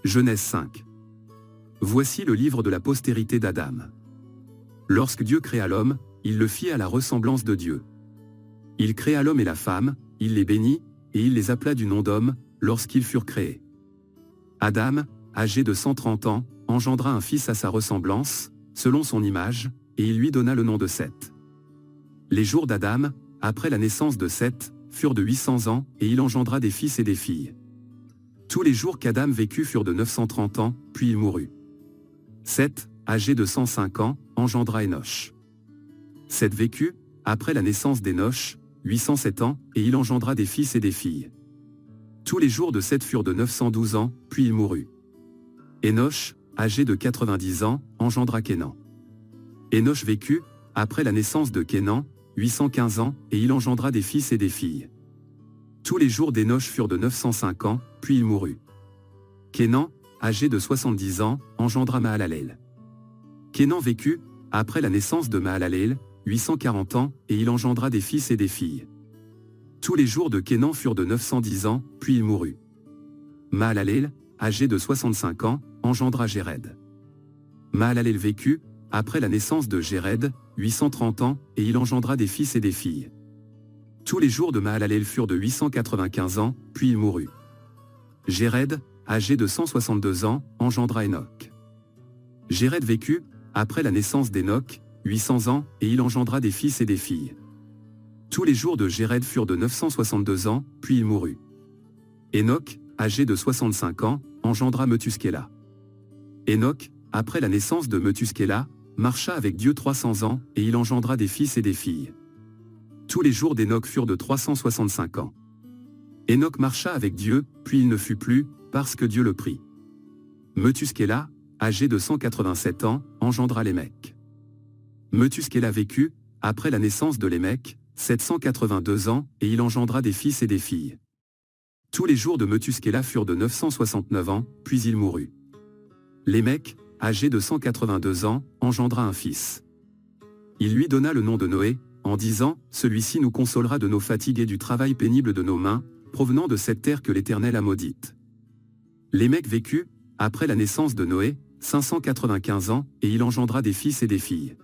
Genèse 5. Voici le livre de la postérité d'Adam. Lorsque Dieu créa l'homme, il le fit à la ressemblance de Dieu. Il créa l'homme et la femme, il les bénit, et il les appela du nom d'homme, lorsqu'ils furent créés. Adam, âgé de 130 ans, engendra un fils à sa ressemblance, selon son image, et il lui donna le nom de Seth. Les jours d'Adam, après la naissance de Seth, furent de 800 ans, et il engendra des fils et des filles. Tous les jours qu'Adam vécut furent de 930 ans, puis il mourut. Seth, âgé de 105 ans, engendra Énoch. Seth vécut, après la naissance d'Énoch, 807 ans, et il engendra des fils et des filles. Tous les jours de Seth furent de 912 ans, puis il mourut. Énoch, âgé de 90 ans, engendra Kénan. Énoch vécut, après la naissance de Kénan, 815 ans, et il engendra des fils et des filles. Tous les jours d'Énoch furent de 905 ans, puis il mourut. Kénan, âgé de 70 ans, engendra Mahalalel. Kénan vécut, après la naissance de Mahalalel, 840 ans, et il engendra des fils et des filles. Tous les jours de Kénan furent de 910 ans, puis il mourut. Mahalalel, âgé de 65 ans, engendra Jéred. Mahalalel vécut, après la naissance de Jéred, 830 ans, et il engendra des fils et des filles. Tous les jours de Mahalalel furent de 895 ans, puis il mourut. Jéred, âgé de 162 ans, engendra Enoch. Jéred vécut, après la naissance d'Enoch, 800 ans, et il engendra des fils et des filles. Tous les jours de Jéred furent de 962 ans, puis il mourut. Enoch, âgé de 65 ans, engendra Methuskéla. Enoch, après la naissance de Methuskéla, marcha avec Dieu 300 ans, et il engendra des fils et des filles. Tous les jours d'Enoch furent de 365 ans. Enoch marcha avec Dieu, puis il ne fut plus, parce que Dieu le prit. Methuskéla, âgé de 187 ans, engendra Lémec. Methuskéla vécut, après la naissance de Lémec, 782 ans, et il engendra des fils et des filles. Tous les jours de Methuskéla furent de 969 ans, puis il mourut. Lémec, âgé de 182 ans, engendra un fils. Il lui donna le nom de Noé, en disant, « Celui-ci nous consolera de nos fatigues et du travail pénible de nos mains, provenant de cette terre que l'Éternel a maudite. » Lémec vécut, après la naissance de Noé, 595 ans, et il engendra des fils et des filles.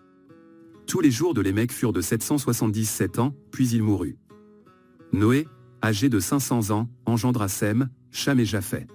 Tous les jours de Lémec furent de 777 ans, puis il mourut. Noé, âgé de 500 ans, engendra Sem, Cham et Japheth.